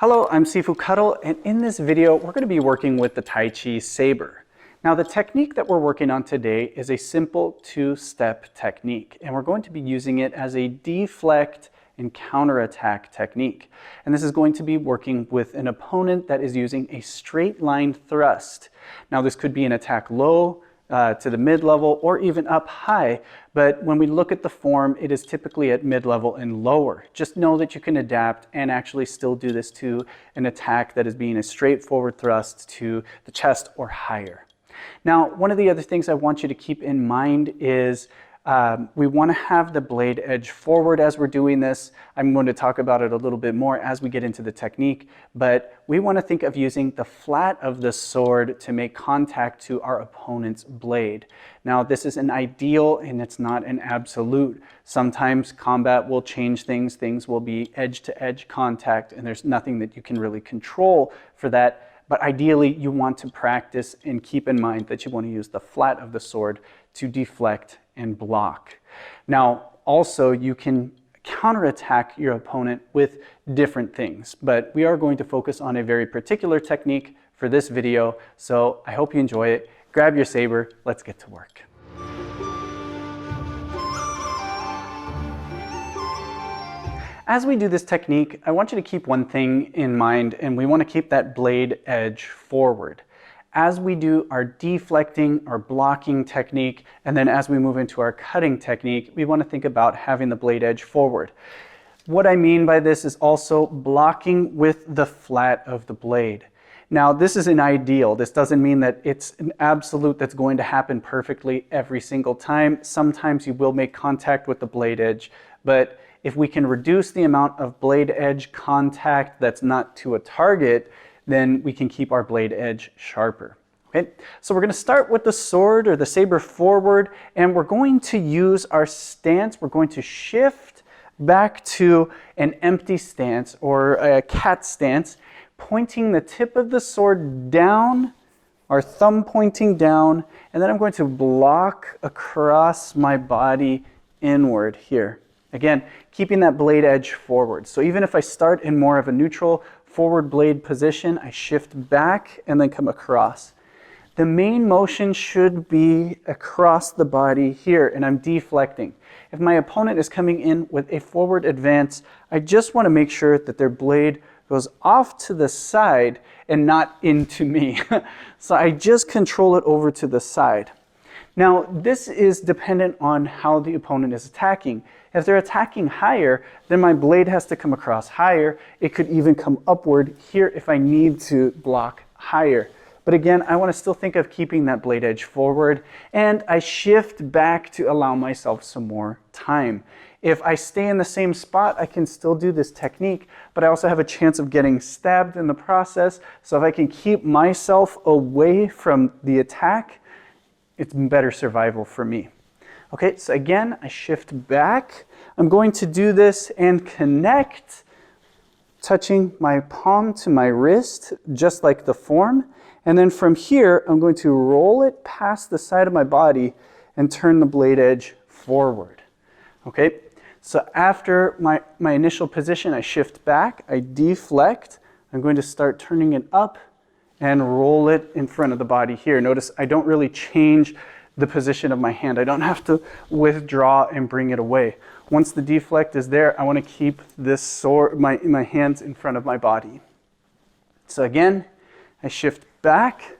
Hello, I'm Sifu Kuttel, and in this video, we're going to be working with the Taiji Saber. Now, the technique that we're working on today is a simple two-step technique, and we're going to be using it as a deflect and counterattack technique. And this is going to be working with an opponent that is using a straight line thrust. Now, this could be an attack low, to the mid-level or even up high, but when we look at the form, it is typically at mid-level and lower. Just know that you can adapt and actually still do this to an attack that is being a straightforward thrust to the chest or higher. Now, one of the other things I want you to keep in mind is we want to have the blade edge forward as we're doing this. I'm going to talk about it a little bit more as we get into the technique, but we want to think of using the flat of the sword to make contact to our opponent's blade. Now, this is an ideal and it's not an absolute. Sometimes combat will change things. Things will be edge-to-edge contact, and there's nothing that you can really control for that. But ideally, you want to practice and keep in mind that you want to use the flat of the sword to deflect and block. Now, also, you can counterattack your opponent with different things, but we are going to focus on a very particular technique for this video, so I hope you enjoy it. Grab your saber, let's get to work. As we do this technique, I want you to keep one thing in mind, and we want to keep that blade edge forward. As we do our deflecting, our blocking technique, and then as we move into our cutting technique, we want to think about having the blade edge forward. What I mean by this is also blocking with the flat of the blade. Now, this is an ideal. This doesn't mean that it's an absolute that's going to happen perfectly every single time. Sometimes you will make contact with the blade edge, but if we can reduce the amount of blade edge contact that's not to a target, then we can keep our blade edge sharper. Okay, so we're going to start with the sword or the saber forward, and we're going to use our stance. We're going to shift back to an empty stance or a cat stance, pointing the tip of the sword down, our thumb pointing down, and then I'm going to block across my body inward here. Again, keeping that blade edge forward. So even if I start in more of a neutral forward blade position, I shift back and then come across. The main motion should be across the body here, and I'm deflecting. If my opponent is coming in with a forward advance, I just want to make sure that their blade goes off to the side and not into me. So I just control it over to the side. Now, this is dependent on how the opponent is attacking. If they're attacking higher, then my blade has to come across higher. It could even come upward here if I need to block higher. But again, I want to still think of keeping that blade edge forward, and I shift back to allow myself some more time. If I stay in the same spot, I can still do this technique, but I also have a chance of getting stabbed in the process. So if I can keep myself away from the attack, it's better survival for me. Okay, so again, I shift back. I'm going to do this and connect, touching my palm to my wrist, just like the form. And then from here, I'm going to roll it past the side of my body and turn the blade edge forward. Okay, so after my initial position, I shift back, I deflect. I'm going to start turning it up and roll it in front of the body here. Notice I don't really change the position of my hand. I don't have to withdraw and bring it away. Once the deflect is there, I want to keep this sword, my hands in front of my body. So again, I shift back,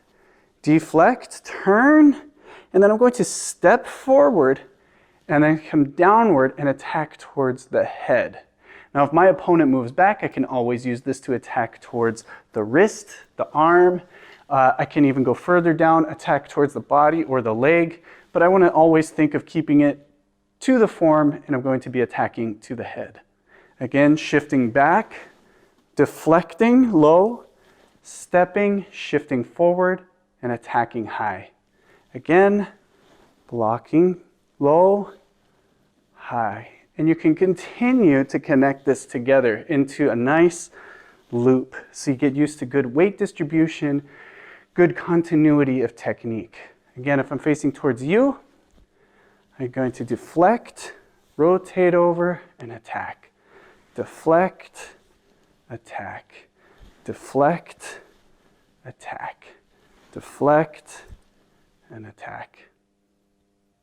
deflect, turn, and then I'm going to step forward and then come downward and attack towards the head. Now, if my opponent moves back, I can always use this to attack towards the wrist, the arm. I can even go further down, attack towards the body or the leg, but I want to always think of keeping it to the form, and I'm going to be attacking to the head. Again, shifting back, deflecting low, stepping, shifting forward, and attacking high. Again, blocking low, high. And you can continue to connect this together into a nice loop so you get used to good weight distribution, good continuity of technique. Again, if I'm facing towards you, I'm going to deflect, rotate over, and attack. Deflect, attack. deflect, attack, deflect, and attack.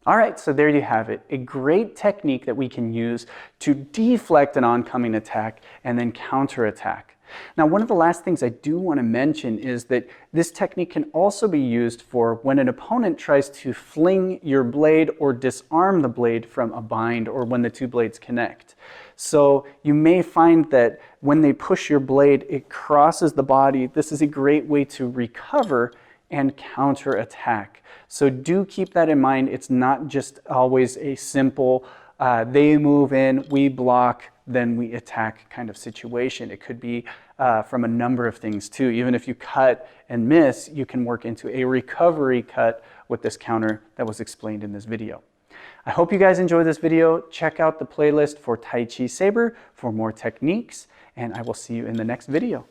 All right, so there you have it. A great technique that we can use to deflect an oncoming attack and then counterattack. Now, one of the last things I do want to mention is that this technique can also be used for when an opponent tries to fling your blade or disarm the blade from a bind, or when the two blades connect. So you may find that when they push your blade, it crosses the body. This is a great way to recover and counterattack. So do keep that in mind. It's not just always a simple they move in, we block, then we attack kind of situation. It could be from a number of things too. Even if you cut and miss, you can work into a recovery cut with this counter that was explained in this video. I hope you guys enjoyed this video. Check out the playlist for Taiji Saber for more techniques, and I will see you in the next video.